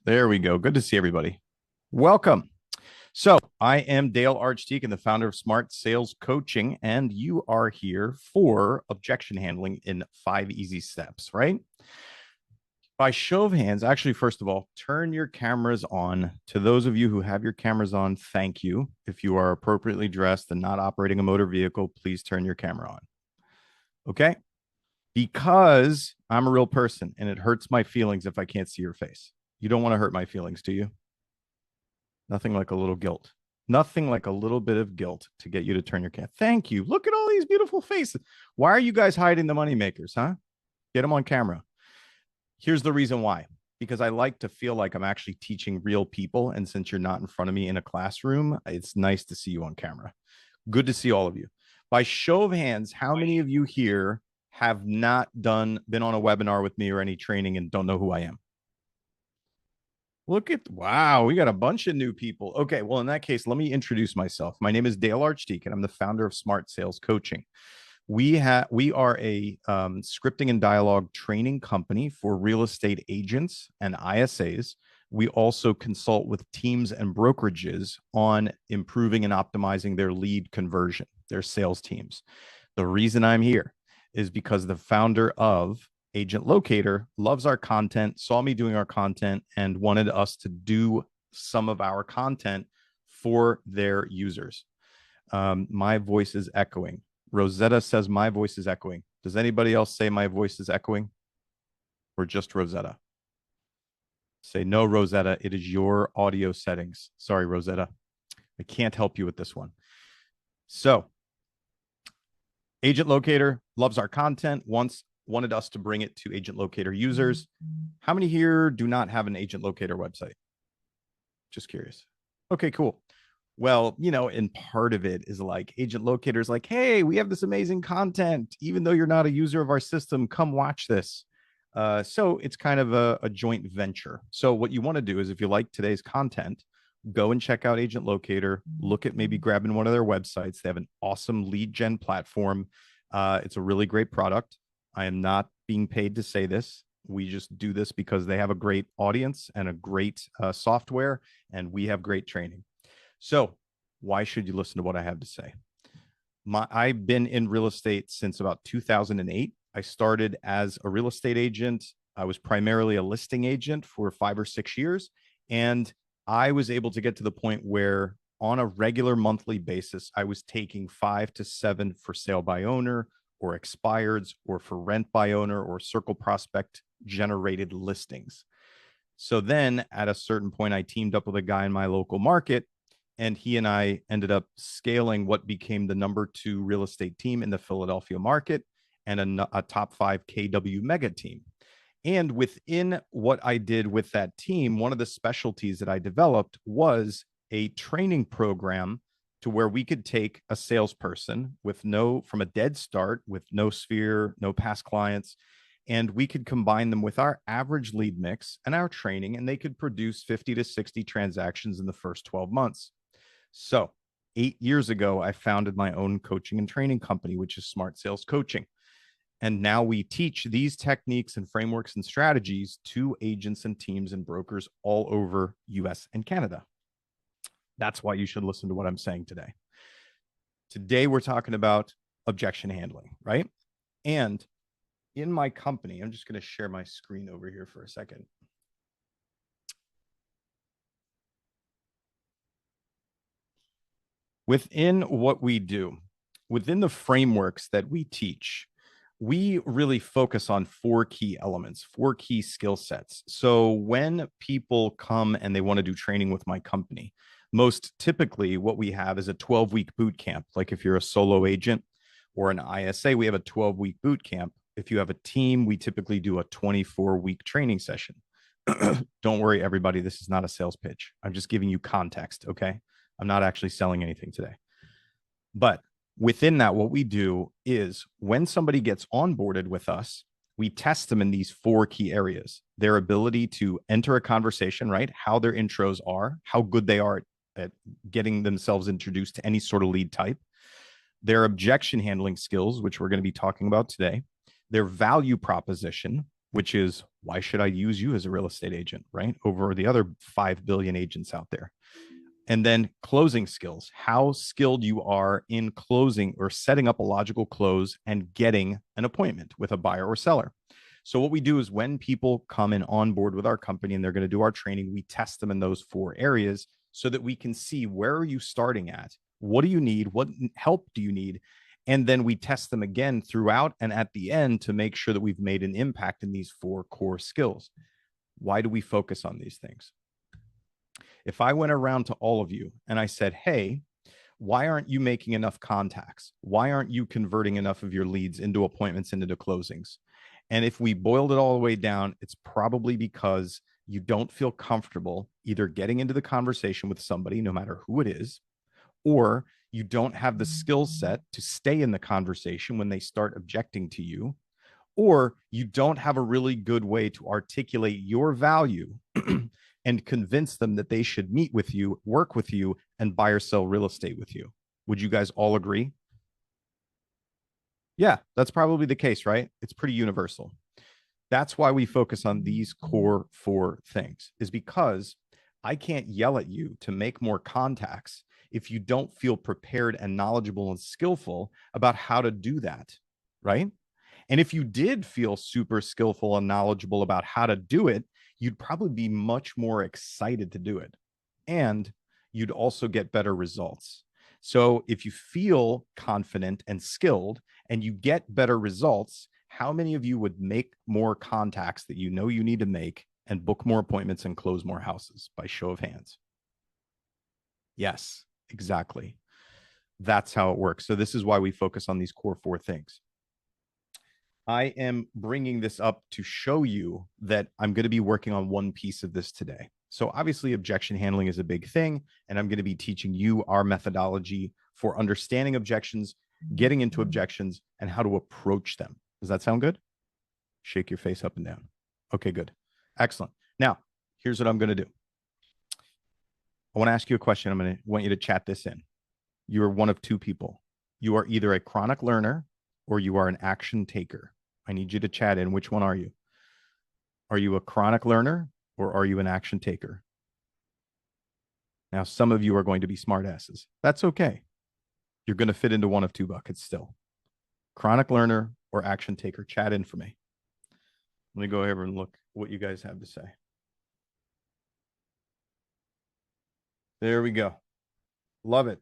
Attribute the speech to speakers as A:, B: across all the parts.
A: There we go. Good to see everybody. Welcome. So I am Dale Archdekin, the founder of Smart Sales Coaching, and you are here for objection handling in 5 easy steps, right? By show of hands, actually, first of all, turn your cameras on. To those of you who have your cameras on, thank you. If you are appropriately dressed and not operating a motor vehicle, please turn your camera on. Okay? Because I'm a real person and it hurts my feelings if I can't see your face. You don't want to hurt my feelings, do you? Nothing like a little guilt. Nothing like a little bit of guilt to get you to turn your camera. Thank you. Look at all these beautiful faces. Why are you guys hiding the money makers, huh? Get them on camera. Here's the reason why. Because I like to feel like I'm actually teaching real people. And since you're not in front of me in a classroom, it's nice to see you on camera. Good to see all of you. By show of hands, how many of you here have not been on a webinar with me or any training and don't know who I am? Look at, wow, we got a bunch of new people. Okay, well, in that case, let me introduce myself. My name is Dale Archdekin. I'm the founder of Smart Sales Coaching. We are a scripting and dialogue training company for real estate agents and ISAs. We also consult with teams and brokerages on improving and optimizing their lead conversion, their sales teams. The reason I'm here is because the founder of Agent Locator loves our content, saw me doing our content, and wanted us to do some of our content for their users. My voice is echoing. Rosetta says my voice is echoing. Does anybody else say my voice is echoing? Or just Rosetta? Say no, Rosetta. It is your audio settings. Sorry, Rosetta. I can't help you with this one. So, Agent Locator loves our content, wanted us to bring it to Agent Locator users. How many here do not have an Agent Locator website? Just curious. Okay, cool. Well, and part of it is like Agent Locator is like, hey, we have this amazing content. Even though you're not a user of our system, come watch this. So it's kind of a joint venture. So what you want to do is if you like today's content, go and check out Agent Locator. Look at maybe grabbing one of their websites. They have an awesome lead gen platform. It's a really great product. I am not being paid to say this. We just do this because they have a great audience and a great software, and we have great training. So why should you listen to what I have to say? I've been in real estate since about 2008. I started as a real estate agent. I was primarily a listing agent for 5 or 6 years. And I was able to get to the point where on a regular monthly basis, I was taking 5 to 7 for sale by owner or expireds or for rent by owner or circle prospect generated listings. So then at a certain point, I teamed up with a guy in my local market, and he and I ended up scaling what became the #2 real estate team in the Philadelphia market and a top 5 KW mega team. And within what I did with that team, one of the specialties that I developed was a training program to where we could take a salesperson from a dead start with no sphere, no past clients, and we could combine them with our average lead mix and our training, and they could produce 50 to 60 transactions in the first 12 months. So 8 years ago, I founded my own coaching and training company, which is Smart Sales Coaching. And now we teach these techniques and frameworks and strategies to agents and teams and brokers all over US and Canada. That's why you should listen to what I'm saying today. Today, we're talking about objection handling, right? And in my company, I'm just going to share my screen over here for a second. Within what we do, within the frameworks that we teach, we really focus on 4 key elements, 4 key skill sets. So when people come and they want to do training with my company, most typically what we have is a 12-week boot camp. Like if you're a solo agent or an ISA, we have a 12-week boot camp. If you have a team, we typically do a 24-week training session. Don't worry, everybody. This is not a sales pitch. I'm just giving you context, okay? I'm not actually selling anything today. But within that, what we do is when somebody gets onboarded with us, we test them in these 4 key areas: their ability to enter a conversation, right? How their intros are, how good they are at getting themselves introduced to any sort of lead type, their objection handling skills, which we're going to be talking about today, their value proposition, which is why should I use you as a real estate agent, right? Over the other 5 billion agents out there. And then closing skills, how skilled you are in closing or setting up a logical close and getting an appointment with a buyer or seller. So what we do is when people come and on board with our company and they're going to do our training, we test them in those 4 areas so that we can see where are you starting at? What do you need? What help do you need? And then we test them again throughout and at the end to make sure that we've made an impact in these 4 core skills. Why do we focus on these things? If I went around to all of you and I said, hey, why aren't you making enough contacts? Why aren't you converting enough of your leads into appointments and into closings? And if we boiled it all the way down, it's probably because you don't feel comfortable either getting into the conversation with somebody, no matter who it is, or you don't have the skill set to stay in the conversation when they start objecting to you, or you don't have a really good way to articulate your value and convince them that they should meet with you, work with you, and buy or sell real estate with you. Would you guys all agree? Yeah, that's probably the case, right? It's pretty universal. That's why we focus on these core 4 things, is because I can't yell at you to make more contacts if you don't feel prepared and knowledgeable and skillful about how to do that, right? And if you did feel super skillful and knowledgeable about how to do it, you'd probably be much more excited to do it. And you'd also get better results. So if you feel confident and skilled and you get better results, how many of you would make more contacts that you know you need to make and book more appointments and close more houses by show of hands? Yes, exactly. That's how it works. So this is why we focus on these core 4 things. I am bringing this up to show you that I'm going to be working on one piece of this today. So obviously objection handling is a big thing, and I'm going to be teaching you our methodology for understanding objections, getting into objections, and how to approach them. Does that sound good? Shake your face up and down. Okay, good. Excellent. Now, here's what I'm going to do. I want to ask you a question. I'm going to want you to chat this in. You are one of 2 people. You are either a chronic learner or you are an action taker. I need you to chat in. Which one are you? Are you a chronic learner or are you an action taker? Now, some of you are going to be smartasses. That's okay. You're going to fit into one of 2 buckets still. Chronic learner or action taker. Chat in for me. Let me go over and look what you guys have to say. There we go. Love it.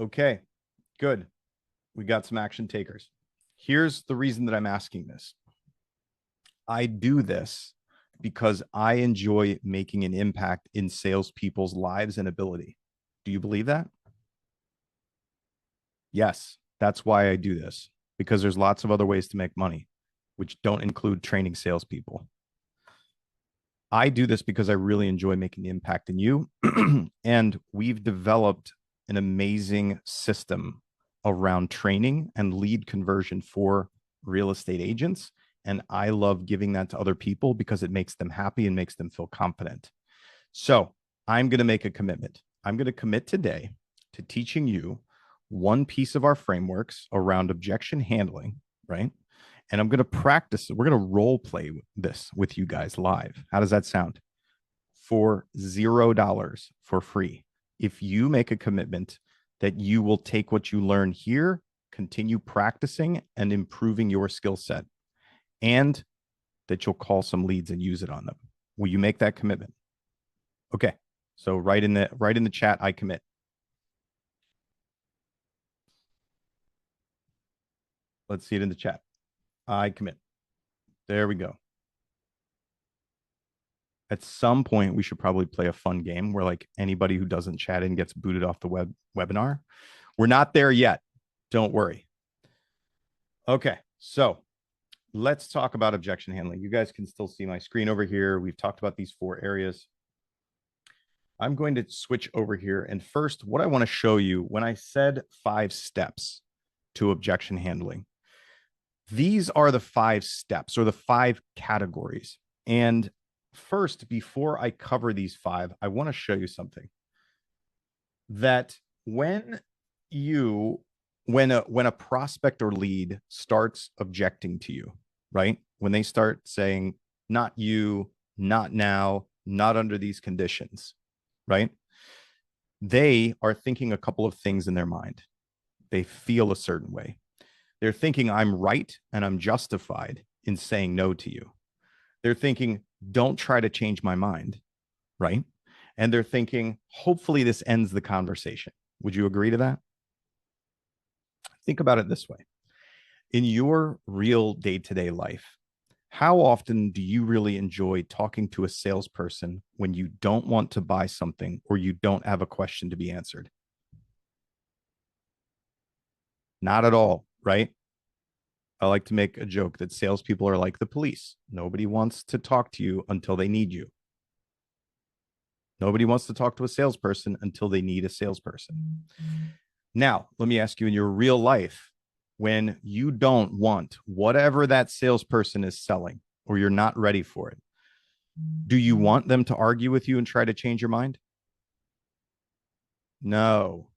A: Okay, good. We got some action takers. Here's the reason that I'm asking this. I do this because I enjoy making an impact in salespeople's lives and ability. Do you believe that? Yes, that's why I do this, because there's lots of other ways to make money, which don't include training salespeople. I do this because I really enjoy making the impact in you. And we've developed an amazing system around training and lead conversion for real estate agents. And I love giving that to other people because it makes them happy and makes them feel confident. So I'm going to make a commitment. I'm going to commit today to teaching you one piece of our frameworks around objection handling, right? And I'm going to practice it. We're going to role play this with you guys live. How does that sound? For $0 for free. If you make a commitment that you will take what you learn here, continue practicing and improving your skill set, and that you'll call some leads and use it on them. Will you make that commitment? Okay. So write in the chat, I commit. Let's see it in the chat. I commit. There we go. At some point, we should probably play a fun game where like anybody who doesn't chat in gets booted off the webinar. We're not there yet. Don't worry. Okay, so let's talk about objection handling. You guys can still see my screen over here. We've talked about these 4 areas. I'm going to switch over here. And first, what I want to show you, when I said 5 steps to objection handling, these are the 5 steps or the 5 categories. And first, before I cover these 5, I want to show you something. That when you when a prospect or lead starts objecting to you, right? When they start saying, not you, not now, not under these conditions, right? They are thinking a couple of things in their mind. They feel a certain way. They're thinking, I'm right and I'm justified in saying no to you. They're thinking, don't try to change my mind, right? And they're thinking, hopefully this ends the conversation. Would you agree to that? Think about it this way. In your real day-to-day life, how often do you really enjoy talking to a salesperson when you don't want to buy something or you don't have a question to be answered? Not at all, right? I like to make a joke that salespeople are like the police. Nobody wants to talk to you until they need you. Nobody wants to talk to a salesperson until they need a salesperson. Now, let me ask you, in your real life, when you don't want whatever that salesperson is selling or you're not ready for it, do you want them to argue with you and try to change your mind? No.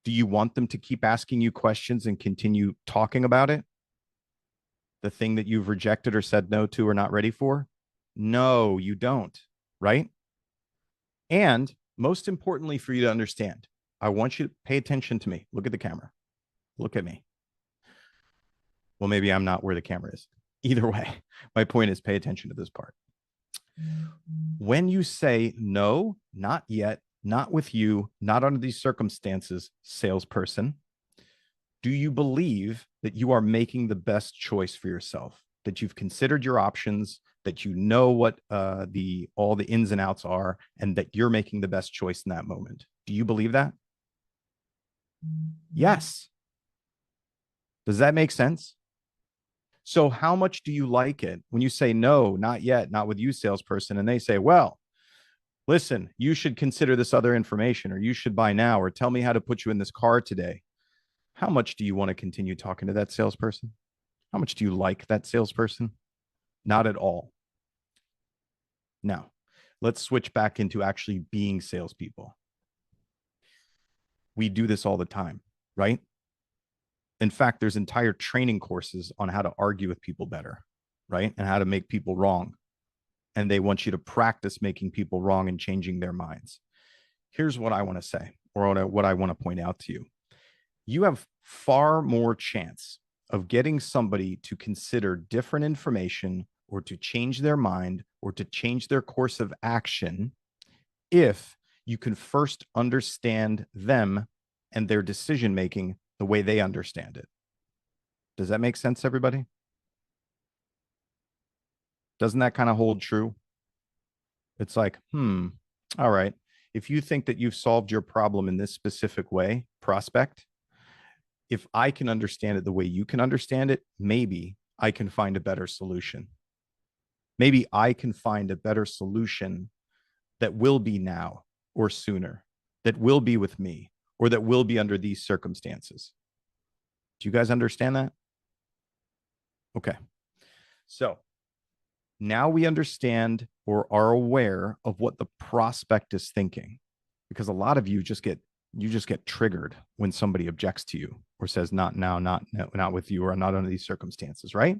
A: Do you want them to keep asking you questions and continue talking about it? The thing that you've rejected or said no to or not ready for? No, you don't, right? And most importantly for you to understand, I want you to pay attention to me. Look at the camera. Look at me. Well, maybe I'm not where the camera is. Either way, my point is pay attention to this part. When you say no, not yet, not with you, not under these circumstances, salesperson, do you believe that you are making the best choice for yourself, that you've considered your options, that you know what all the ins and outs are, and that you're making the best choice in that moment? Do you believe that? Yes. Does that make sense? So how much do you like it when you say no, not yet, not with you, salesperson, and they say, well, listen, you should consider this other information, or you should buy now, or tell me how to put you in this car today? How much do you want to continue talking to that salesperson? How much do you like that salesperson? Not at all. Now, let's switch back into actually being salespeople. We do this all the time, right? In fact, there's entire training courses on how to argue with people better, right? And how to make people wrong. And they want you to practice making people wrong and changing their minds. Here's what I want to say, or what I want to point out to you. You have far more chance of getting somebody to consider different information or to change their mind or to change their course of action if you can first understand them and their decision making the way they understand it. Does that make sense, everybody? Doesn't that kind of hold true? It's like, all right. If you think that you've solved your problem in this specific way, prospect, if I can understand it the way you can understand it, maybe I can find a better solution. Maybe I can find a better solution that will be now or sooner, that will be with me, or that will be under these circumstances. Do you guys understand that? Okay. So now we understand or are aware of what the prospect is thinking, because a lot of you just get triggered when somebody objects to you or says not now, not with you, or not under these circumstances, right?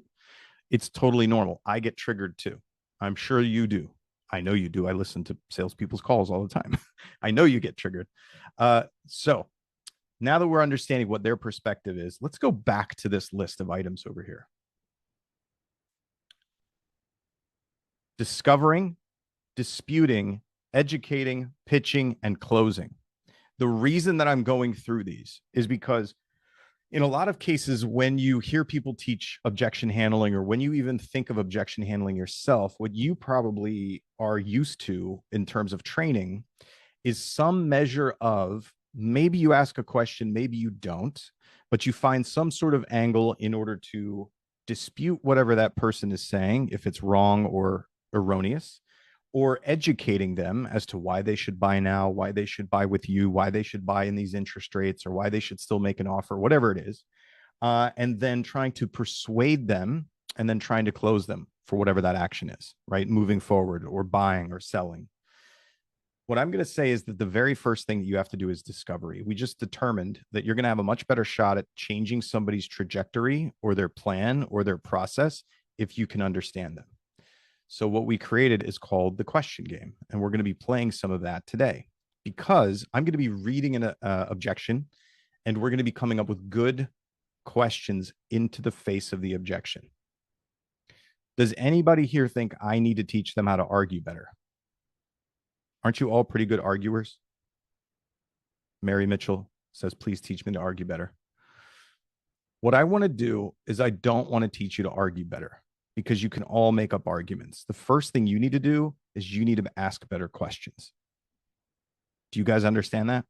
A: It's totally normal. I get triggered too. I'm sure you do. I know you do. I listen to salespeople's calls all the time. I know you get triggered. So now that we're understanding what their perspective is, let's go back to this list of items over here. Discovering, disputing, educating, pitching, and closing. The reason that I'm going through these is because in a lot of cases, when you hear people teach objection handling, or when you even think of objection handling yourself, what you probably are used to in terms of training is some measure of, maybe you ask a question, maybe you don't, but you find some sort of angle in order to dispute whatever that person is saying, if it's wrong or erroneous, or educating them as to why they should buy now, why they should buy with you, why they should buy in these interest rates, or why they should still make an offer, whatever it is. And then trying to persuade them and then trying to close them for whatever that action is, right? Moving forward or buying or selling. What I'm going to say is that the very first thing that you have to do is discovery. We just determined that you're going to have a much better shot at changing somebody's trajectory or their plan or their process if you can understand them. So what we created is called the question game, and we're going to be playing some of that today because I'm going to be reading an objection, and we're going to be coming up with good questions into the face of the objection. Does anybody here think I need to teach them how to argue better? Aren't you all pretty good arguers? Mary Mitchell says, please teach me to argue better. What I want to do is I don't want to teach you to argue better because you can all make up arguments. The first thing you need to do is you need to ask better questions. Do you guys understand that?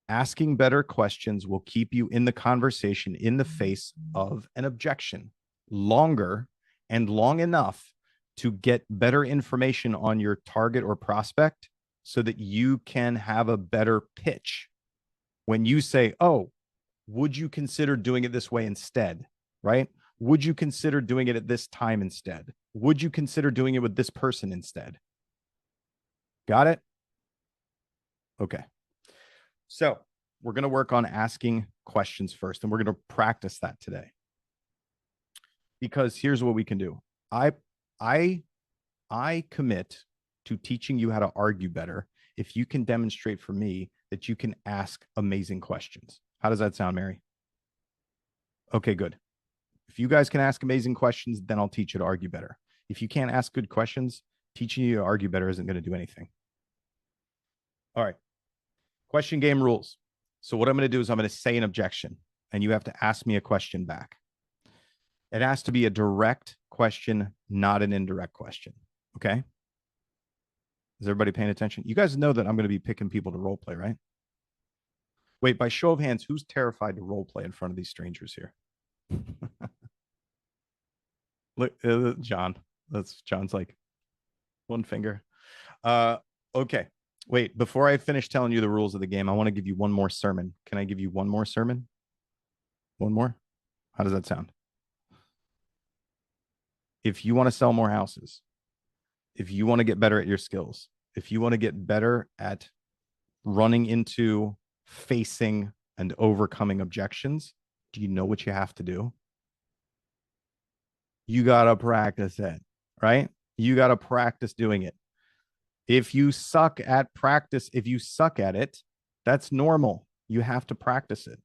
A: Asking better questions will keep you in the conversation in the face of an objection longer and long enough to get better information on your target or prospect so that you can have a better pitch. When you say, oh, would you consider doing it this way instead, right? Would you consider doing it at this time instead? Would you consider doing it with this person instead? Got it? Okay. So we're going to work on asking questions first, and we're going to practice that today. Because here's what we can do. I commit to teaching you how to argue better if you can demonstrate for me that you can ask amazing questions. How does that sound, Mary? Okay, good. If you guys can ask amazing questions, then I'll teach you to argue better. If you can't ask good questions, teaching you to argue better isn't going to do anything. All right. Question game rules. So what I'm going to do is I'm going to say an objection, and you have to ask me a question back. It has to be a direct question, not an indirect question. Okay? Is everybody paying attention? You guys know that I'm going to be picking people to role play, right? Wait, by show of hands, who's terrified to role play in front of these strangers here? Look, John. That's John's like one finger. Okay. Wait, before I finish telling you the rules of the game, I want to give you one more sermon. Can I give you one more sermon? One more? How does that sound? If you want to sell more houses, if you want to get better at your skills, if you want to get better at running into, facing, and overcoming objections, do you know what you have to do? You got to practice it, right? You got to practice doing it. If you suck at practice, if you suck at it, that's normal. You have to practice it.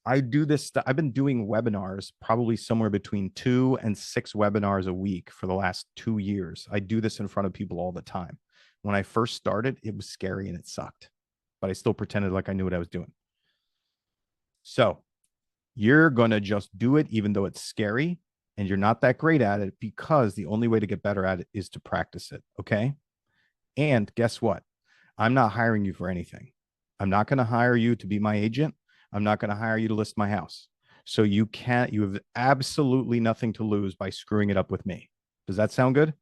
A: I do this. I've been doing webinars, probably somewhere between 2 and 6 webinars a week for the last 2 years. I do this in front of people all the time. When I first started, it was scary and it sucked, but I still pretended like I knew what I was doing. So you're going to just do it, even though it's scary and you're not that great at it, because the only way to get better at it is to practice it. Okay. And guess what? I'm not hiring you for anything. I'm not going to hire you to be my agent. I'm not going to hire you to list my house. So you have absolutely nothing to lose by screwing it up with me. Does that sound good?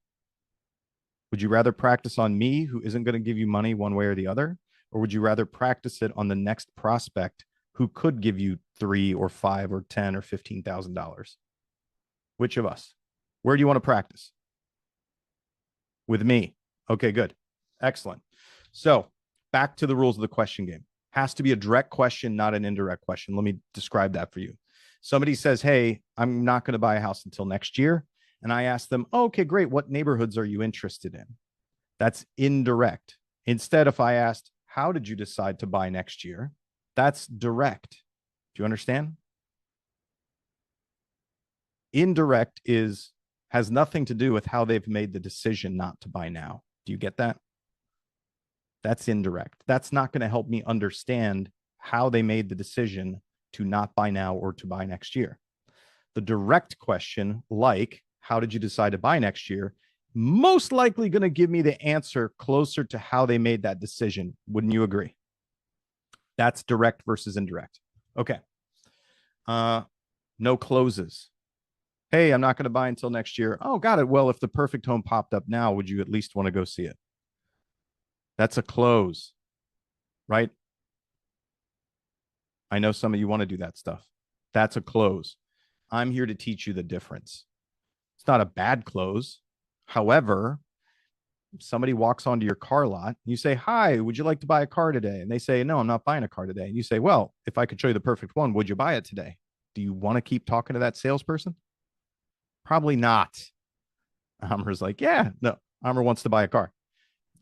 A: Would you rather practice on me, who isn't going to give you money one way or the other? Or would you rather practice it on the next prospect who could give you $3 or $5 or $10 or $15,000? Which of us? Where do you want to practice? With me. Okay, good. Excellent. So back to the rules of the question game. Has to be a direct question, not an indirect question. Let me describe that for you. Somebody says, hey, I'm not going to buy a house until next year. And I ask them, oh, okay, great. What neighborhoods are you interested in? That's indirect. Instead, if I asked, how did you decide to buy next year? That's direct. Do you understand? Indirect has nothing to do with how they've made the decision not to buy now. Do you get that? That's indirect. That's not going to help me understand how they made the decision to not buy now or to buy next year. The direct question, like, how did you decide to buy next year? Most likely going to give me the answer closer to how they made that decision. Wouldn't you agree? That's direct versus indirect. Okay. No closes. Hey, I'm not going to buy until next year. Oh, got it. Well, if the perfect home popped up now, would you at least want to go see it? That's a close, right? I know some of you want to do that stuff. That's a close. I'm here to teach you the difference. It's not a bad close. However, somebody walks onto your car lot. You say, "Hi, would you like to buy a car today?" And they say, "No, I'm not buying a car today." And you say, "Well, if I could show you the perfect one, would you buy it today?" Do you want to keep talking to that salesperson? Probably not. Amr's like, "Yeah, no, Amr wants to buy a car.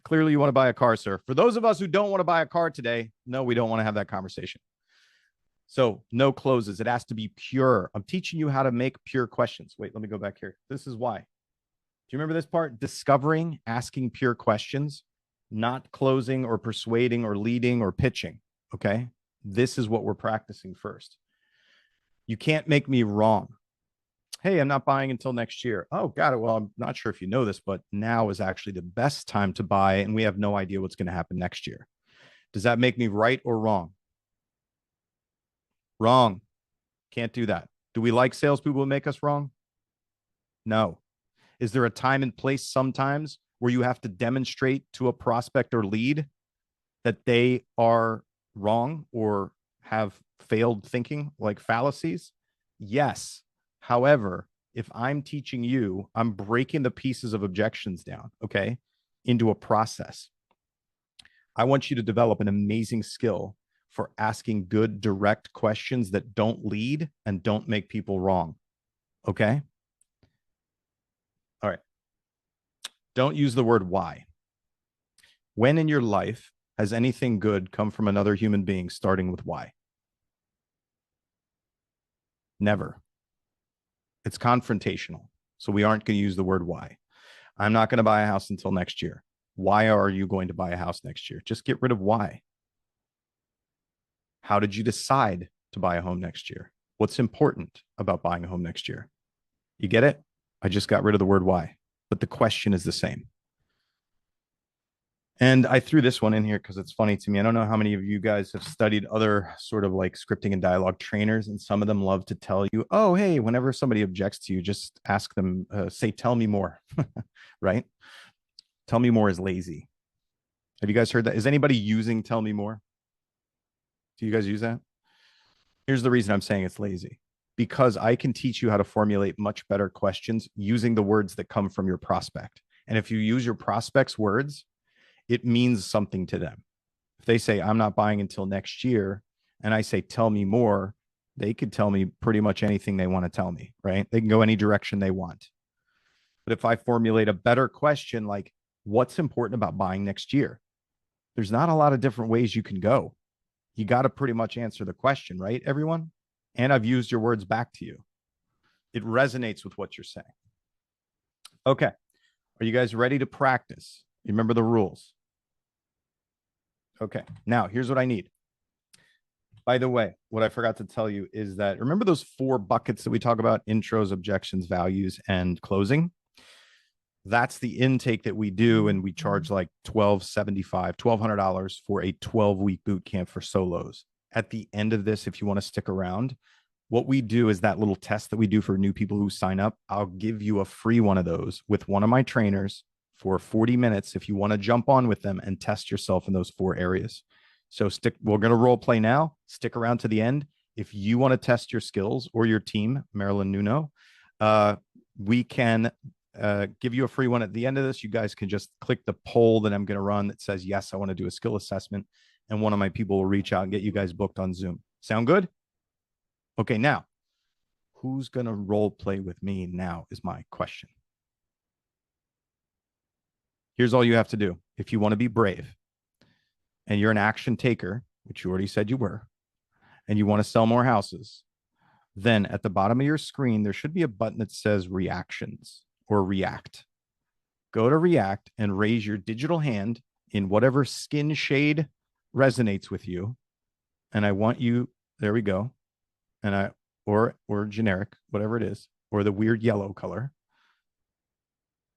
A: Clearly, you want to buy a car, sir." For those of us who don't want to buy a car today, no, we don't want to have that conversation. So no closes. It has to be pure. I'm teaching you how to make pure questions. Wait, let me go back here. This is why. Do you remember this part? Discovering, asking pure questions, not closing or persuading or leading or pitching. Okay. This is what we're practicing first. You can't make me wrong. Hey, I'm not buying until next year. Oh, got it. Well, I'm not sure if you know this, but now is actually the best time to buy, and we have no idea what's going to happen next year. Does that make me right or wrong? Wrong. Can't do that. Do we like salespeople who make us wrong? No. Is there a time and place sometimes where you have to demonstrate to a prospect or lead that they are wrong or have failed thinking, like fallacies? Yes. However, if I'm teaching you, I'm breaking the pieces of objections down, okay, into a process. I want you to develop an amazing skill for asking good, direct questions that don't lead and don't make people wrong. Okay. All right. Don't use the word why. When in your life has anything good come from another human being starting with why? Never. It's confrontational. So we aren't going to use the word why. I'm not going to buy a house until next year. Why are you going to buy a house next year? Just get rid of why. How did you decide to buy a home next year? What's important about buying a home next year? You get it? I just got rid of the word why, but the question is the same. And I threw this one in here because it's funny to me. I don't know how many of you guys have studied other sort of like scripting and dialogue trainers, and some of them love to tell you, "Oh, hey, whenever somebody objects to you, just ask them, say, tell me more," right? Tell me more is lazy. Have you guys heard that? Is anybody using tell me more? Do you guys use that? Here's the reason I'm saying it's lazy, because I can teach you how to formulate much better questions using the words that come from your prospect. And if you use your prospect's words, it means something to them. If they say, "I'm not buying until next year," and I say, "Tell me more," they could tell me pretty much anything they want to tell me, right? They can go any direction they want. But if I formulate a better question, like, what's important about buying next year? There's not a lot of different ways you can go. You got to pretty much answer the question, right, everyone? And I've used your words back to you. It resonates with what you're saying. Okay. Are you guys ready to practice? You remember the rules? Okay. Now, here's what I need. By the way, what I forgot to tell you is that remember those 4 buckets that we talk about: intros, objections, values, and closing? That's the intake that we do, and we charge like $1,200 for a 12-week boot camp for solos. At the end of this, if you want to stick around, what we do is that little test that we do for new people who sign up. I'll give you a free one of those with one of my trainers for 40 minutes if you want to jump on with them and test yourself in those 4 areas. So we're going to role play now. Stick around to the end. If you want to test your skills, or your team, Marilyn Nuno, we can give you a free one at the end of this. You guys can just click the poll that I'm going to run that says, "Yes, I want to do a skill assessment." And one of my people will reach out and get you guys booked on Zoom. Sound good? Okay, now, who's going to role play with me now is my question. Here's all you have to do. If you want to be brave and you're an action taker, which you already said you were, and you want to sell more houses, then at the bottom of your screen, there should be a button that says reactions or react. Go to react and raise your digital hand in whatever skin shade resonates with you. And I want you, there we go. And or generic, whatever it is, or the weird yellow color.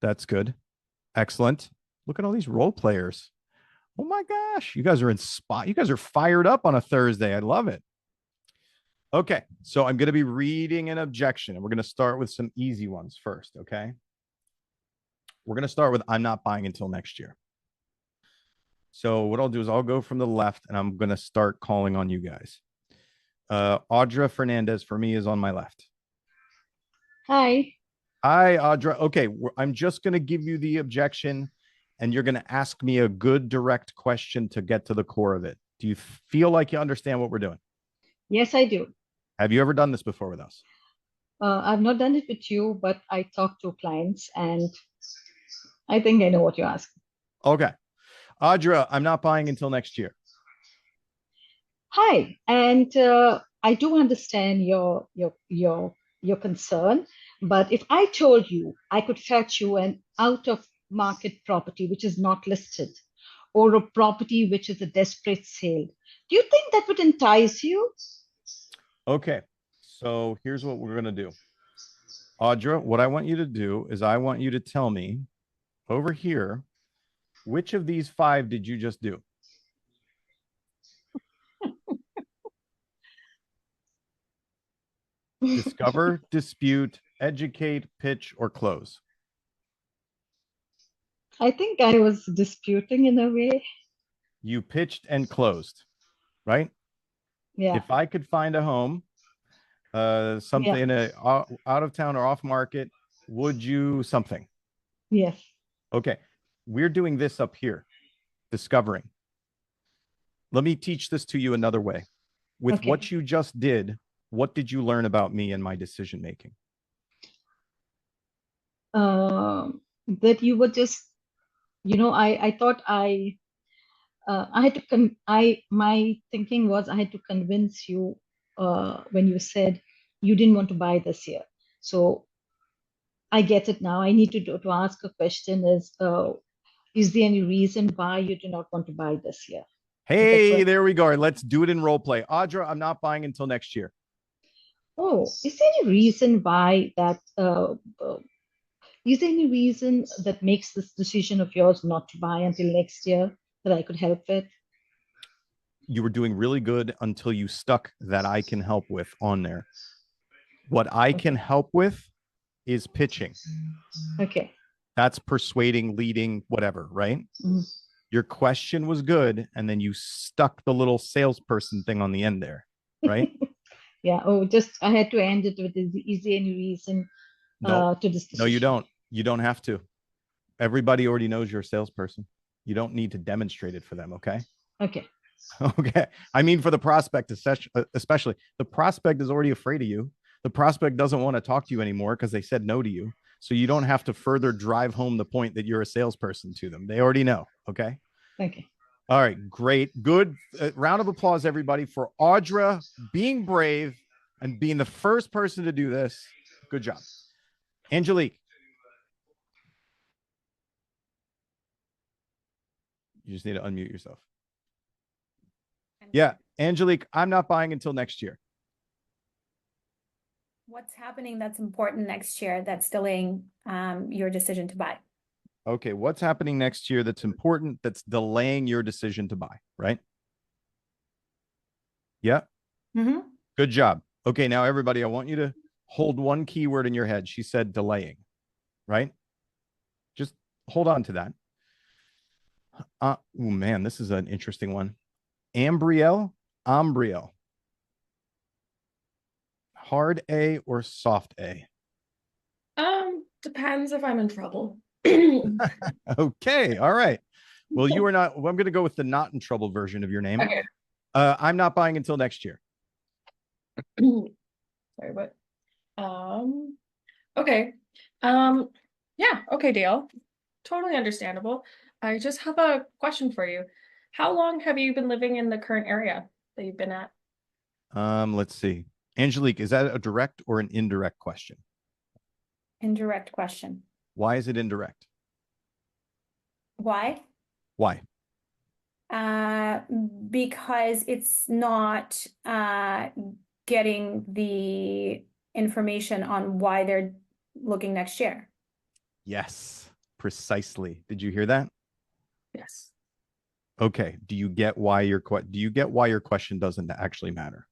A: That's good. Excellent. Look at all these role players. Oh my gosh, you guys are inspired. You guys are fired up on a Thursday. I love it. Okay, so I'm going to be reading an objection, and we're going to start with some easy ones first, okay? We're going to start with, "I'm not buying until next year." So what I'll do is I'll go from the left, and I'm going to start calling on you guys. Audra Fernandez for me is on my left.
B: Hi.
A: Hi, Audra. Okay, I'm just going to give you the objection, and you're going to ask me a good direct question to get to the core of it. Do you feel like you understand what we're doing?
B: Yes, I do.
A: Have you ever done this before with us?
B: I've not done it with you, but I talk to clients and I think I know what you ask.
A: Okay. Audra, I'm not buying until next year.
B: Hi, and I do understand your concern, but if I told you I could fetch you an out of market property which is not listed, or a property which is a desperate sale, do you think that would entice you?
A: Okay. So here's what we're going to do. Audra, what I want you to do is I want you to tell me over here, which of these 5 did you just do? Discover, dispute, educate, pitch, or close?
B: I think I was disputing in a way.
A: You pitched and closed, right?
B: Yeah,
A: If I could find a home, something
B: yeah,
A: in a out of town or off market, would you something?
B: yes.
A: Okay. We're doing this up here, discovering. Let me teach this to you another way. With
B: Okay.
A: what you just did, what did you learn about me and my decision making?
B: That you were just, I thought I had to my thinking was I had to convince you when you said you didn't want to buy this year. So I get it now. I need to ask a question is there any reason why you do not want to buy this year? Is that
A: Hey,
B: correct?
A: there we go. Let's do it in role play. Audra, I'm not buying until next year.
B: Oh, is there any reason why is there any reason that makes this decision of yours not to buy until next year that I could help with?
A: You were doing really good until you stuck that I can help with on there. What I can
B: Okay.
A: help with is pitching.
B: Okay.
A: That's persuading, leading, whatever, right?
B: Mhm.
A: Your question was good, and then you stuck the little salesperson thing on the end there, right?
B: Yeah. Oh, just I had to end it with is there any reason
A: Nope.
B: to this
A: No, you
B: decision?
A: don't. You don't have to. Everybody already knows you're a salesperson. You don't need to demonstrate it for them, okay?
B: Okay.
A: Okay. I mean, for the prospect, especially, the prospect is already afraid of you. The prospect doesn't want to talk to you anymore because they said no to you. So you don't have to further drive home the point that you're a salesperson to them. They already know. Okay.
B: Okay.
A: All right. Great. Good. Round of applause, everybody, for Audra being brave and being the first person to do this. Good job. Angelique. You just need to unmute yourself. Yeah. Angelique, I'm not buying until next year.
C: What's happening that's important next year that's delaying your decision to buy?
A: Okay, what's happening next year that's important that's delaying your decision to buy, right? Yeah.
C: Mm-hmm.
A: Good job. Okay, now everybody, I want you to hold one keyword in your head. She said delaying, right? Just hold on to that. Oh man, this is an interesting one. Ambriel, Ambriel. Hard A or soft A?
D: Depends if I'm in trouble.
A: Okay, all right. Well, you are not. Well, I'm going to go with the not in trouble version of your name.
D: Okay.
A: I'm not buying until next year.
D: Sorry, but okay. Yeah, okay, Dale. Totally understandable. I just have a question for you. How long have you been living in the current area that you've been at?
A: Let's see. Angelique, is that a direct or an indirect question?
C: Indirect question.
A: Why is it indirect?
C: Why?
A: Why?
C: Uh, because it's not getting the information on why they're looking next year.
A: Yes, precisely. Did you hear that?
D: Yes.
A: Okay. Do you get why your question doesn't actually matter?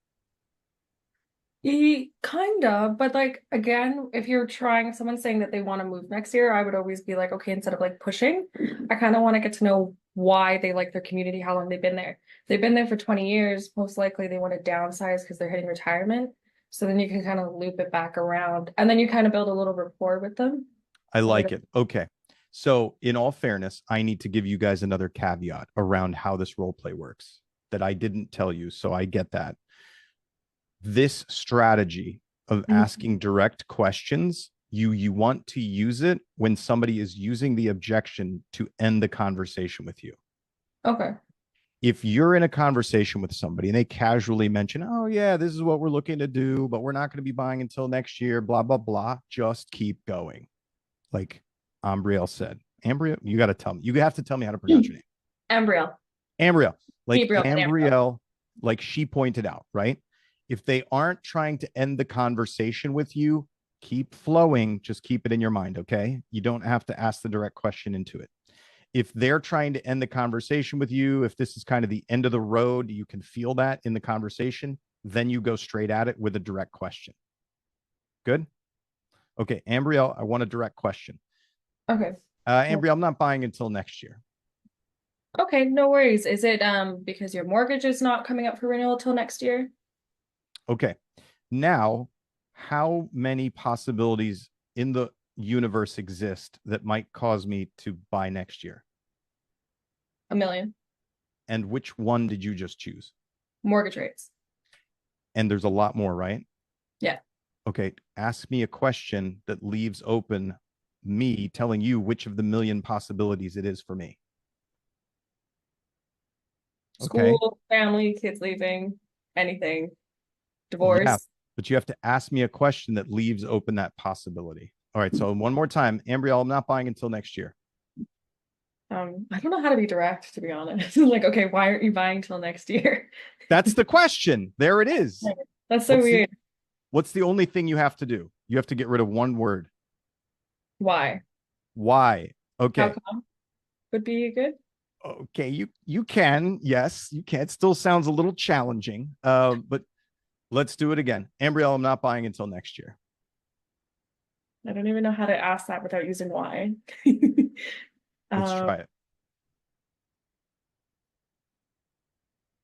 D: Kind of, but like again, if you're trying, someone's saying that they want to move next year, I would always be like, okay, instead of like pushing, I kind of want to get to know why they like their community, how long they've been there. If they've been there for 20 years, most likely they want to downsize because they're hitting retirement. So then you can kind of loop it back around and then you kind of build a little rapport with them.
A: I
D: So
A: like it. Okay. So in all fairness, I need to give you guys another caveat around how this role play works that I didn't tell you. So I get that. This strategy of asking direct questions, you want to use it when somebody is using the objection to end the conversation with you.
D: Okay.
A: If you're in a conversation with somebody and they casually mention, oh yeah, this is what we're looking to do, but we're not going to be buying until next year, blah, blah, blah, just keep going. Like Ambrielle said. Ambrielle, you got to tell me. You have to tell me how to pronounce your name.
D: Ambrielle.
A: Ambrielle. Like
D: Gabriel and
A: Ambrielle, like she pointed out, right? If they aren't trying to end the conversation with you, keep flowing. Just keep it in your mind, okay? You don't have to ask the direct question into it. If they're trying to end the conversation with you, if this is kind of the end of the road, you can feel that in the conversation, then you go straight at it with a direct question. Good? Okay, Ambrielle, I want a direct question.
D: Okay.
A: Ambrielle, I'm not buying until next year.
D: Okay, no worries. Is it because your mortgage is not coming up for renewal till next year?
A: Okay. Now, how many possibilities in the universe exist that might cause me to buy next year?
D: 1 million.
A: And which one did you just choose?
D: Mortgage rates.
A: And there's a lot more, right?
D: Yeah.
A: Okay. Ask me a question that leaves open me telling you which of the million possibilities it is for me. Okay.
D: School, family, kids leaving, anything. Divorce.
A: Yeah, but you have to ask me a question that leaves open that possibility. All right. So one more time, Ambrielle, I'm not buying until next year.
D: I don't know how to be direct, to be honest. Like, okay, why aren't you buying till next year?
A: That's the question. There it is.
D: That's so weird.
A: What's the only thing you have to do? You have to get rid of one word.
D: Why?
A: Why? Okay.
D: How come? Would be good.
A: Okay, you can. Yes, you can. It still sounds a little challenging. But let's do it again. Ambrielle, I'm not buying until next year.
D: I don't even know how to ask that without using why.
A: Let's try it.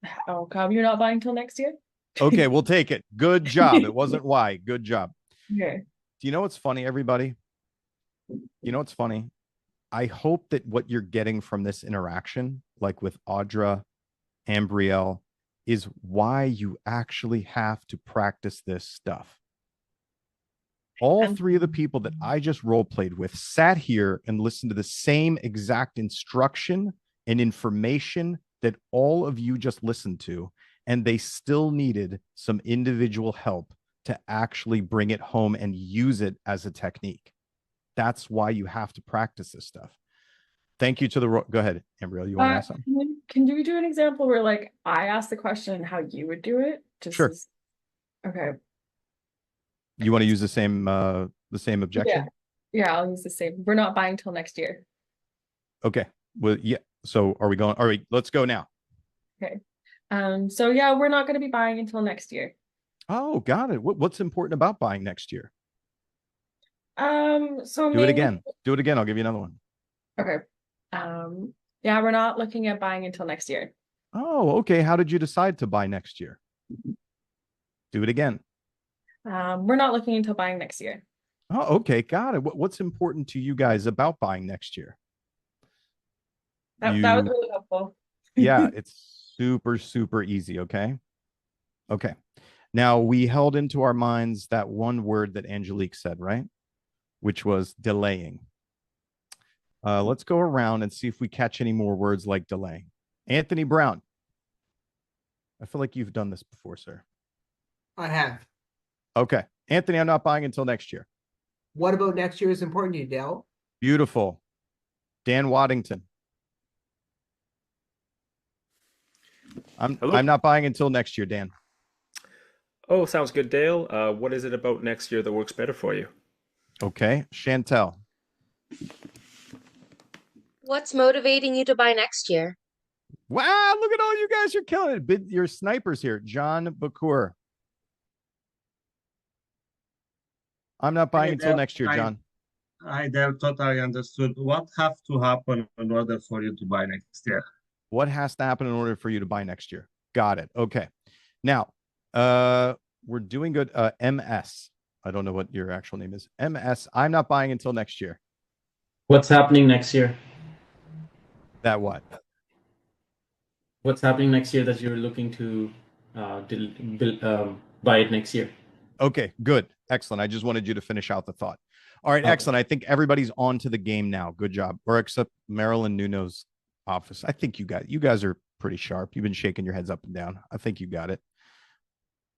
D: How come you're not buying till next year?
A: Okay, we'll take it. Good job. It wasn't why. Good job.
D: Okay.
A: Do you know what's funny, everybody? You know what's funny? I hope that what you're getting from this interaction, like with Audra, Ambrielle, is why you actually have to practice this stuff. All three of the people that I just role played with sat here and listened to the same exact instruction and information that all of you just listened to, and they still needed some individual help to actually bring it home and use it as a technique. That's why you have to practice this stuff. Thank you to the go ahead, Ambrielle. You want to ask something?
D: Can you do an example where, like, I ask the question and how you would do it? Just
A: sure.
D: Okay.
A: You want to use the same objection?
D: Yeah, I'll use the same. We're not buying till next year.
A: Okay. Well, yeah. So are we going? All right, let's go now.
D: Okay. So yeah, we're not going to be buying until next year.
A: Oh, got it. What's important about buying next year?
D: So
A: do it again. Do it again. I'll give you another one.
D: Okay. Yeah, we're not looking at buying until next year.
A: Oh, okay. How did you decide to buy next year? Do it again.
D: We're not looking until buying next year.
A: Oh, okay. Got it. What's important to you guys about buying next year?
D: That was really helpful.
A: Yeah, it's super, super easy. Okay. Okay. Now we held into our minds that one word that Angelique said, right? Which was delaying. Let's go around and see if we catch any more words like delaying. Anthony Brown. I feel like you've done this before, sir.
E: I have.
A: Okay. Anthony, I'm not buying until next year.
E: What about next year is important to you, Dale?
A: Beautiful. Dan Waddington. I'm not buying until next year, Dan.
F: Oh, sounds good, Dale. What is it about next year that works better for you?
A: Okay. Chantel.
G: What's motivating you to buy next year?
A: Wow, look at all you guys. You're killing it. You're snipers here. John Bakur. I'm not buying until next year, John.
H: I totally understood. What have to happen in order for you to buy next year?
A: What has to happen in order for you to buy next year? Got it. Okay. Now, we're doing good. MS. I don't know what your actual name is. MS. I'm not buying until next year.
I: What's happening next year?
A: That what?
I: What's happening next year that you're looking to buy it next year?
A: Okay, good. Excellent. I just wanted you to finish out the thought. All right,
I: Okay.
A: excellent. I think everybody's on to the game now. Good job. Or except Marilyn Nuno's office. I think you guys are pretty sharp. You've been shaking your heads up and down. I think you got it.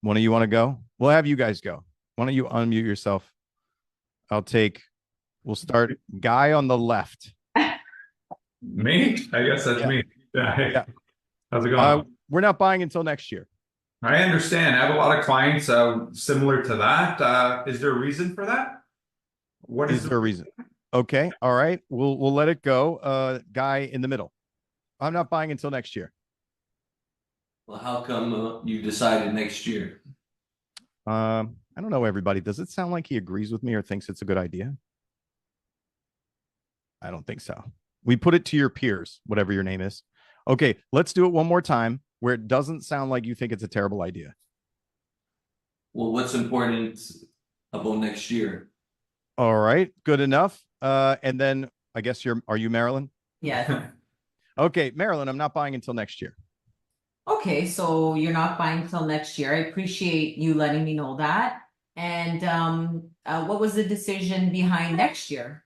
A: One of you want to go? We'll have you guys go. Why don't you unmute yourself? We'll start guy on the left.
J: Me? I guess that's
A: Yeah.
J: me.
A: Yeah.
J: How's it going?
A: We're not buying until next year.
J: I understand. I have a lot of clients similar to that. Is there a reason for that? What
A: Is there a reason? Okay. All right. We'll let it go. Guy in the middle. I'm not buying until next year.
K: Well, how come you decided next year?
A: I don't know, everybody. Does it sound like he agrees with me or thinks it's a good idea? I don't think so. We put it to your peers, whatever your name is. Okay, let's do it one more time where it doesn't sound like you think it's a terrible idea.
K: Well, what's important about next year?
A: All right, good enough. And then I guess are you Marilyn?
L: Yeah.
A: Okay, Marilyn, I'm not buying until next year.
L: Okay, so you're not buying until next year. I appreciate you letting me know that. And what was the decision behind next year?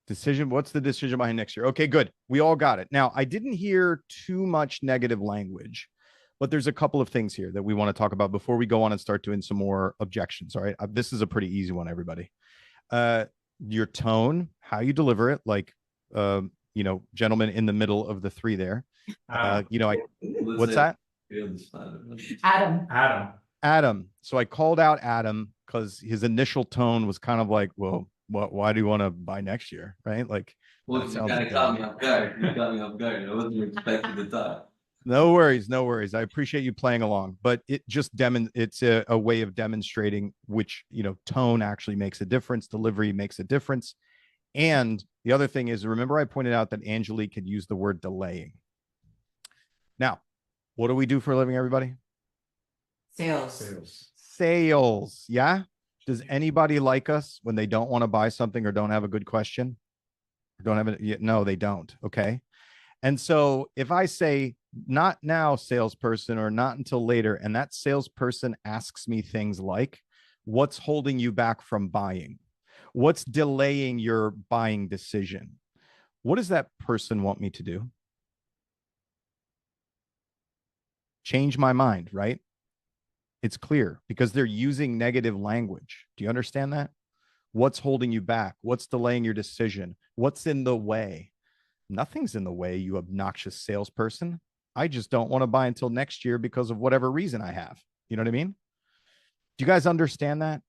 A: What's the decision behind next year? Okay, good. We all got it. Now, I didn't hear too much negative language, but there's a couple of things here that we want to talk about before we go on and start doing some more objections. All right. This is a pretty easy one, everybody. Your tone, how you deliver it, like, gentleman in the middle of the three there. What's that?
L: Adam.
A: So I called out Adam because his initial tone was kind of like, well, why do you want to buy next year? Right? Like,
K: well, you kind of caught me off guard. You got me off guard. I wasn't expecting the thought.
A: No worries. I appreciate you playing along, but it just it's a way of demonstrating which, tone actually makes a difference. Delivery makes a difference. And the other thing is, remember I pointed out that Angelique had used the word delaying. Now, what do we do for a living, everybody? Sales. Yeah. Does anybody like us when they don't want to buy something or don't have a good question? Or don't have it? No, they don't. Okay. And so if I say not now, salesperson, or not until later, and that salesperson asks me things like, what's holding you back from buying? What's delaying your buying decision? What does that person want me to do? Change my mind, right? It's clear because they're using negative language. Do you understand that? What's holding you back? What's delaying your decision? What's in the way? Nothing's in the way, you obnoxious salesperson. I just don't want to buy until next year because of whatever reason I have. You know what I mean? Do you guys understand that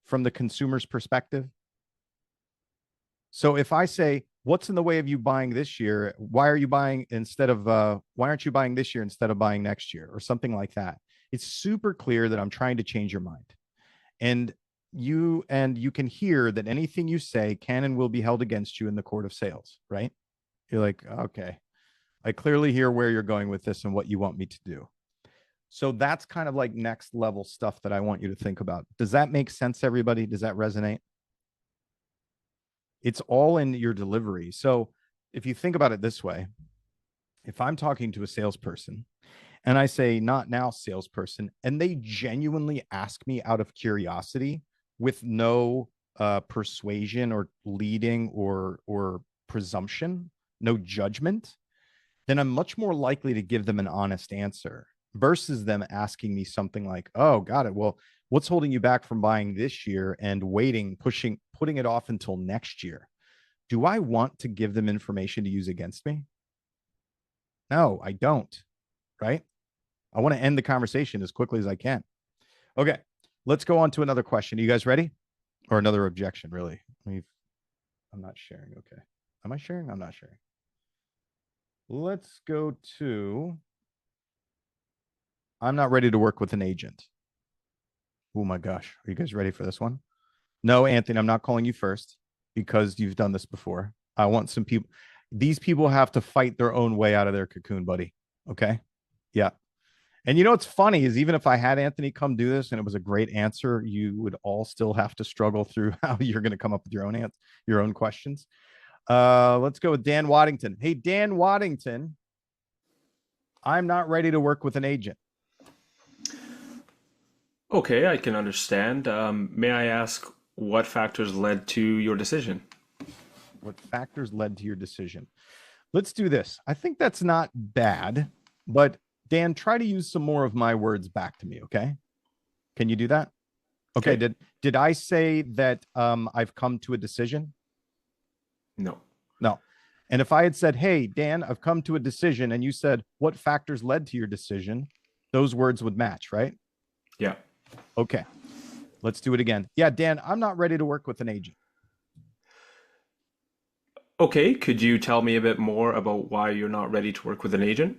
A: from the consumer's perspective? So if I say, what's in the way of you buying this year? Why aren't you buying this year instead of buying next year, or something like that? It's super clear that I'm trying to change your mind. And you can hear that anything you say can and will be held against you in the court of sales, right? You're like, okay, I clearly hear where you're going with this and what you want me to do. So that's kind of like next level stuff that I want you to think about. Does that make sense, everybody? Does that resonate? It's all in your delivery. So if you think about it this way, if I'm talking to a salesperson and I say, not now, salesperson, and they genuinely ask me out of curiosity with no persuasion or leading or presumption, no judgment, then I'm much more likely to give them an honest answer versus them asking me something like, oh, got it. Well, what's holding you back from buying this year and putting it off until next year? Do I want to give them information to use against me? No, I don't. Right? I want to end the conversation as quickly as I can. Okay, let's go on to another question. Are you guys ready? Or another objection, really? I'm not sharing. Okay. Am I sharing? I'm not sharing. Let's go to, I'm not ready to work with an agent. Oh my gosh. Are you guys ready for this one? No, Anthony, I'm not calling you first because you've done this before. I want some people. These people have to fight their own way out of their cocoon, buddy. Okay. Yeah. And what's funny is even if I had Anthony come do this and it was a great answer, you would all still have to struggle through how you're going to come up with your own questions. Let's go with Dan Waddington. Hey, Dan Waddington, I'm not ready to work with an agent.
F: Okay, I can understand. May I ask what factors led to your decision?
A: What factors led to your decision? Let's do this. I think that's not bad, but Dan, try to use some more of my words back to me, okay? Can you do that? Okay,
F: Okay.
A: did I say that I've come to a decision?
F: No.
A: No. And if I had said, hey, Dan, I've come to a decision, and you said, what factors led to your decision? Those words would match, right?
F: Yeah.
A: Okay. Let's do it again. Yeah, Dan, I'm not ready to work with an agent.
F: Okay, could you tell me a bit more about why you're not ready to work with an agent?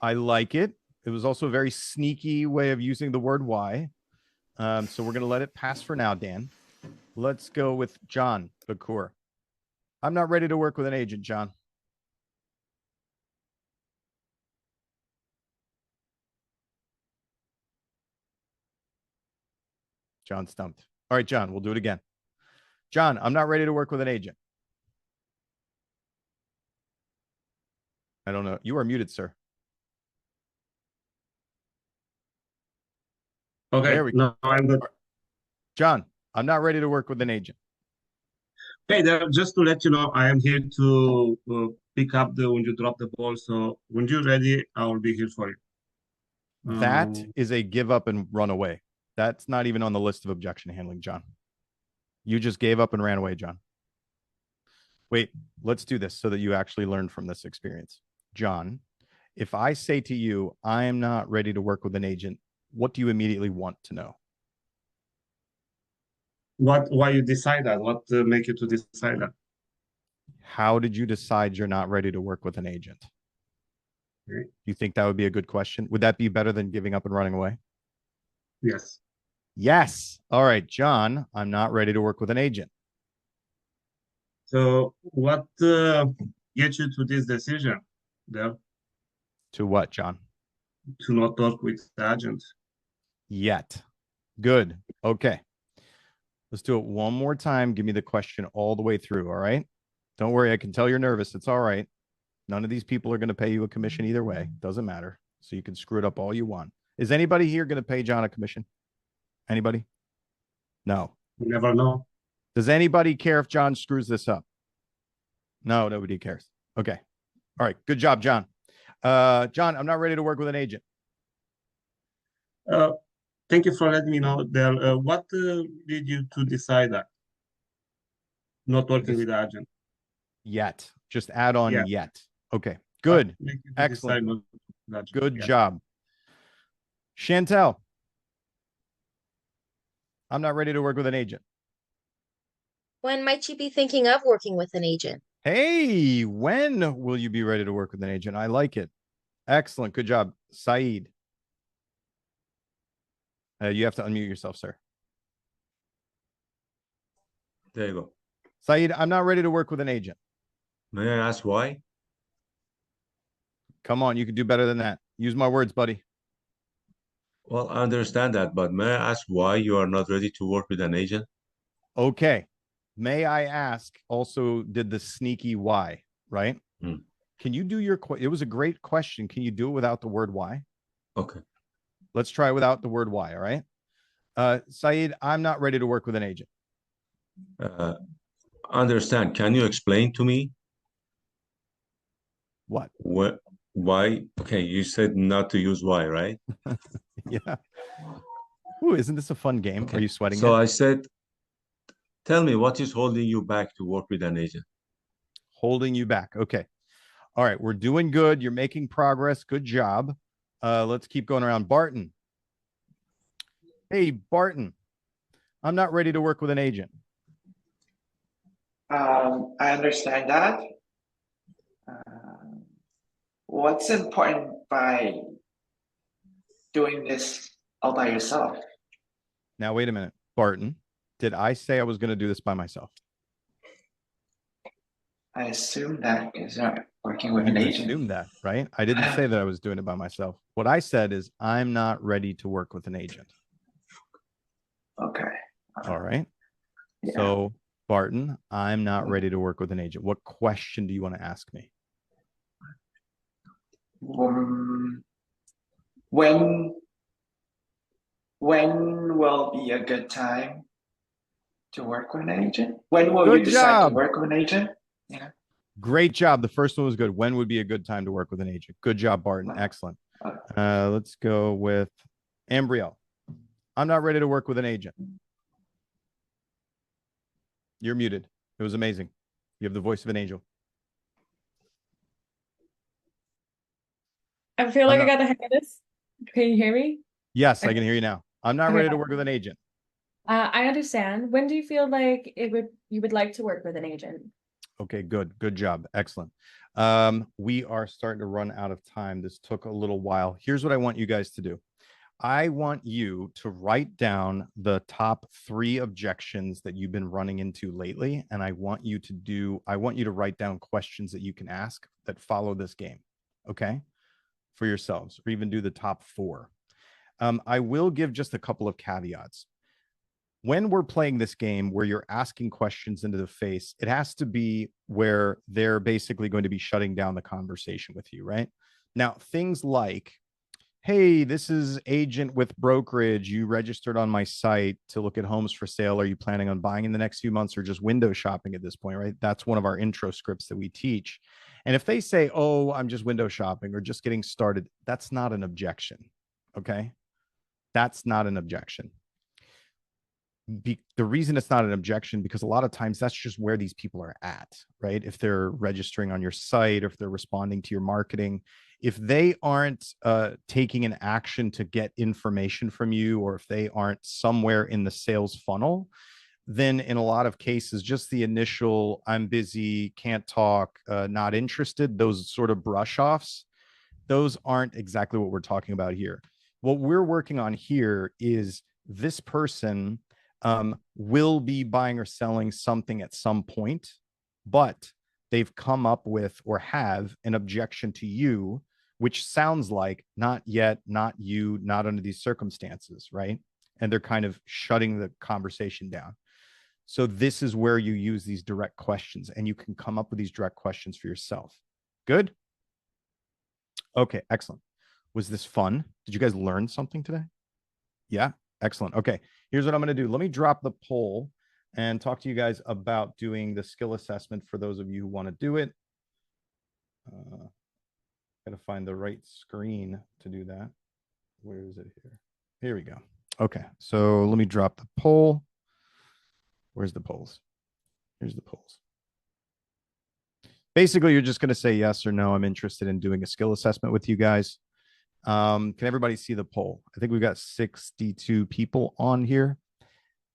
A: I like it. It was also a very sneaky way of using the word why. So we're going to let it pass for now, Dan. Let's go with John Bakur. I'm not ready to work with an agent, John. John stumped. All right, John, we'll do it again. John, I'm not ready to work with an agent. I don't know. You are muted, sir.
H: Okay,
A: There we go.
H: no, I'm good.
A: John, I'm not ready to work with an agent.
H: Hey there, just to let you know, I am here to pick up when you drop the ball. So when you're ready, I will be here for you.
A: That is a give up and run away. That's not even on the list of objection handling, John. You just gave up and ran away, John. Wait, let's do this so that you actually learn from this experience. John, if I say to you, I am not ready to work with an agent, what do you immediately want to know?
H: Why you decide that? What make you to decide that?
A: How did you decide you're not ready to work with an agent?
H: Okay.
A: You think that would be a good question? Would that be better than giving up and running away?
H: Yes.
A: Yes. All right, John, I'm not ready to work with an agent.
H: So what gets you to this decision there?
A: To what, John?
H: To not talk with the agent.
A: Yet. Good. Okay. Let's do it one more time. Give me the question all the way through. All right. Don't worry. I can tell you're nervous. It's all right. None of these people are going to pay you a commission either way. Doesn't matter. So you can screw it up all you want. Is anybody here going to pay John a commission? Anybody? No.
H: You never know.
A: Does anybody care if John screws this up? No, nobody cares. Okay. All right. Good job, John. John, I'm not ready to work with an agent.
H: Thank you for letting me know, Dale. What did you to decide that? Not working with the agent.
A: Yet. Just add on
H: Yeah.
A: yet. Okay. Good.
H: Make you to
A: Excellent.
H: decide not with the agent.
A: Good
H: Yeah.
A: job. Chantel, I'm not ready to work with an agent.
G: When might you be thinking of working with an agent?
A: Hey, when will you be ready to work with an agent? I like it. Excellent. Good job. Saeed. You have to unmute yourself, sir.
M: There you go.
A: Saeed, I'm not ready to work with an agent.
M: May I ask why?
A: Come on, you can do better than that. Use my words, buddy.
M: Well, I understand that, but may I ask why you are not ready to work with an agent?
A: Okay. May I ask also did the sneaky why, right? Can you do your, it was a great question. Can you do it without the word why?
M: Okay.
A: Let's try without the word why, all right? Saeed, I'm not ready to work with an agent.
M: Understand. Can you explain to me?
A: What?
M: Why? Okay, you said not to use why, right?
A: Yeah. Ooh, isn't this a fun game?
M: Okay.
A: Are you sweating
M: So
A: it?
M: I said, tell me what is holding you back to work with an agent?
A: Holding you back. Okay. All right. We're doing good. You're making progress. Good job. Let's keep going around. Barton. Hey, Barton. I'm not ready to work with an agent.
N: I understand that. What's important by doing this all by yourself?
A: Now, wait a minute. Barton, did I say I was going to do this by myself?
N: I assume that because you're working with an
A: You
N: agent.
A: assumed that, right? I didn't say that I was doing it by myself. What I said is I'm not ready to work with an agent.
N: Okay.
A: All right.
N: Yeah.
A: So Barton, I'm not ready to work with an agent. What question do you want to ask me?
N: When will be a good time to work with an agent? When will you
A: Good
N: decide to
A: job.
N: work with an agent? Yeah.
A: Great job. The first one was good. When would be a good time to work with an agent? Good job, Barton. Excellent. Let's go with Ambriel. I'm not ready to work with an agent. You're muted. It was amazing. You have the voice of an angel.
D: I feel like I got the hang of this. Can you hear me?
A: Yes, I can hear you now. I'm not ready to work with an agent.
D: I understand. When do you feel like you would like to work with an agent?
A: Okay, good. Good job. Excellent. We are starting to run out of time. This took a little while. Here's what I want you guys to do. I want you to write down the top 3 objections that you've been running into lately. And I want you to write down questions that you can ask that follow this game. Okay. For yourselves, or even do the top 4. I will give just a couple of caveats. When we're playing this game where you're asking questions into the face, it has to be where they're basically going to be shutting down the conversation with you, right? Now, things like, hey, this is agent with brokerage. You registered on my site to look at homes for sale. Are you planning on buying in the next few months or just window shopping at this point, right? That's one of our intro scripts that we teach. And if they say, oh, I'm just window shopping or just getting started, that's not an objection, okay? That's not an objection. The reason it's not an objection, because a lot of times that's just where these people are at, right? If they're registering on your site or if they're responding to your marketing, if they aren't taking an action to get information from you, or if they aren't somewhere in the sales funnel, then in a lot of cases, just the initial, I'm busy, can't talk, not interested, those sort of brush offs, those aren't exactly what we're talking about here. What we're working on here is this person will be buying or selling something at some point, but they've come up with or have an objection to you, which sounds like not yet, not you, not under these circumstances, right? And they're kind of shutting the conversation down. So this is where you use these direct questions, and you can come up with these direct questions for yourself. Good? Okay, excellent. Was this fun? Did you guys learn something today? Yeah, excellent. Okay, here's what I'm going to do. Let me drop the poll and talk to you guys about doing the skill assessment for those of you who want to do it. Got to find the right screen to do that. Where is it here? Here we go. Okay, so let me drop the poll. Where's the polls? Here's the polls. Basically, you're just going to say yes or no. I'm interested in doing a skill assessment with you guys. Can everybody see the poll? I think we've got 62 people on here.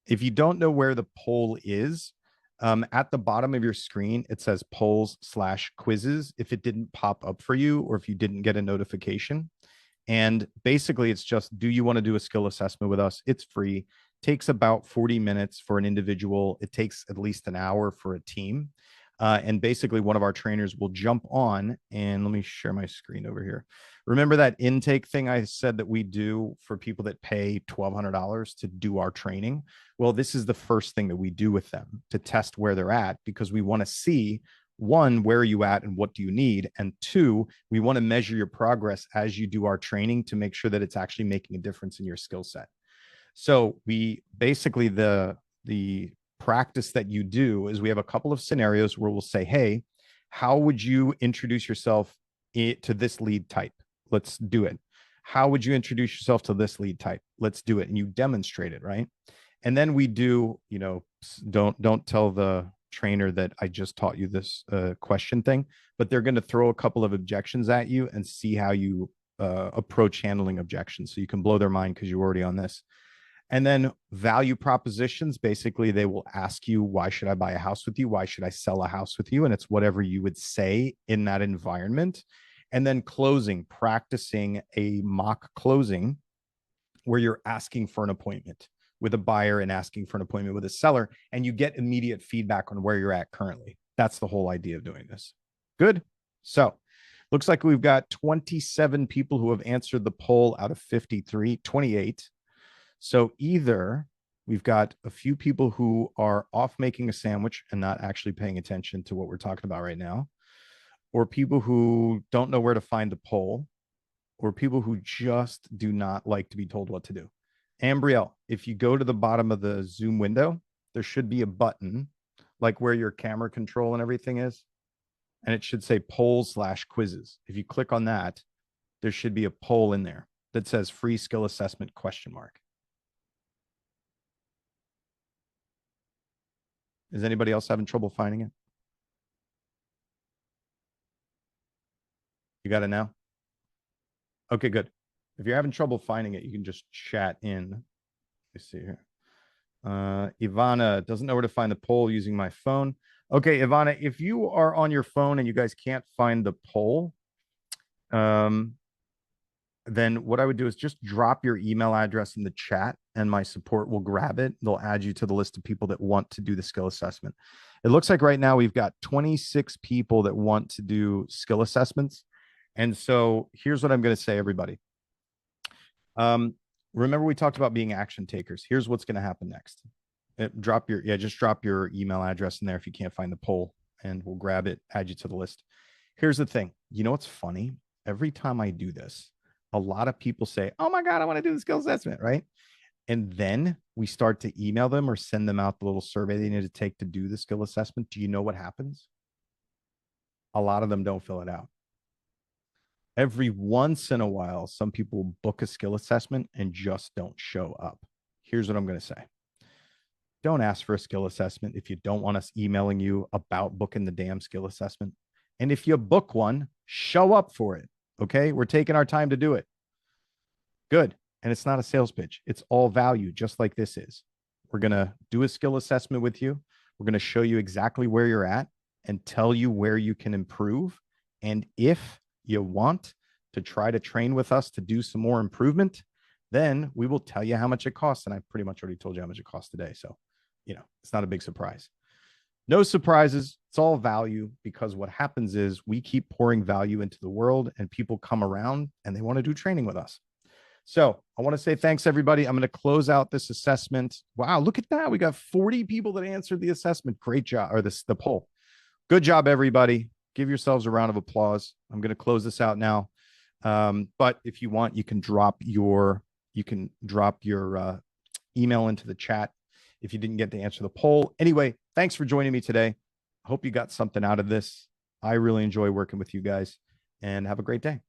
A: If you don't know where the poll is, at the bottom of your screen, it says polls/quizzes if it didn't pop up for you or if you didn't get a notification. And basically, it's just, do you want to do a skill assessment with us? It's free. Takes about 40 minutes for an individual. It takes at least an hour for a team. And basically, one of our trainers will jump on, and let me share my screen over here. Remember that intake thing I said that we do for people that pay $1,200 to do our training? Well, this is the first thing that we do with them to test where they're at, because we want to see, 1, where are you at and what do you need? And 2, we want to measure your progress as you do our training to make sure that it's actually making a difference in your skill set. So we basically, the practice that you do is we have a couple of scenarios where we'll say, hey, how would you introduce yourself to this lead type? Let's do it. How would you introduce yourself to this lead type? Let's do it. And you demonstrate it, right? And then we do, don't tell the trainer that I just taught you this question thing, but they're going to throw a couple of objections at you and see how you approach handling objections. So you can blow their mind because you're already on this. And then value propositions, basically, they will ask you, why should I buy a house with you? Why should I sell a house with you? And it's whatever you would say in that environment. And then closing, practicing a mock closing where you're asking for an appointment with a buyer and asking for an appointment with a seller, and you get immediate feedback on where you're at currently. That's the whole idea of doing this. Good. So looks like we've got 27 people who have answered the poll out of 53, 28. So either We've got a few people who are off making a sandwich and not actually paying attention to what we're talking about right now, or people who don't know where to find the poll, or people who just do not like to be told what to do. Ambrielle, if you go to the bottom of the Zoom window, there should be a button like where your camera control and everything is, and it should say polls/quizzes. If you click on that, there should be a poll in there that says free skill assessment ? Is anybody else having trouble finding it? You got it now? Okay, good. If you're having trouble finding it, you can just chat in. Let me see here. Ivana doesn't know where to find the poll using my phone. Okay, Ivana, if you are on your phone and you guys can't find the poll, then what I would do is just drop your email address in the chat and my support will grab it. They'll add you to the list of people that want to do the skill assessment. It looks like right now we've got 26 people that want to do skill assessments. And so here's what I'm going to say, everybody. Remember we talked about being action takers. Here's what's going to happen next. Just drop your email address in there if you can't find the poll and we'll grab it, add you to the list. Here's the thing. You know what's funny? Every time I do this, a lot of people say, oh my God, I want to do the skill assessment, right? And then we start to email them or send them out the little survey they need to take to do the skill assessment. Do you know what happens? A lot of them don't fill it out. Every once in a while, some people book a skill assessment and just don't show up. Here's what I'm going to say. Don't ask for a skill assessment if you don't want us emailing you about booking the damn skill assessment. And if you book one, show up for it. Okay, we're taking our time to do it. Good. And it's not a sales pitch. It's all value, just like this is. We're going to do a skill assessment with you. We're going to show you exactly where you're at and tell you where you can improve. And if you want to try to train with us to do some more improvement, then we will tell you how much it costs. And I pretty much already told you how much it costs today. So, it's not a big surprise. No surprises. It's all value, because what happens is we keep pouring value into the world and people come around and they want to do training with us. So I want to say thanks, everybody. I'm going to close out this assessment. Wow, look at that. We got 40 people that answered the assessment. Great job, or the poll. Good job, everybody. Give yourselves a round of applause. I'm going to close this out now. But if you want, you can drop your email into the chat if you didn't get to answer the poll. Anyway, thanks for joining me today. I hope you got something out of this. I really enjoy working with you guys, and have a great day.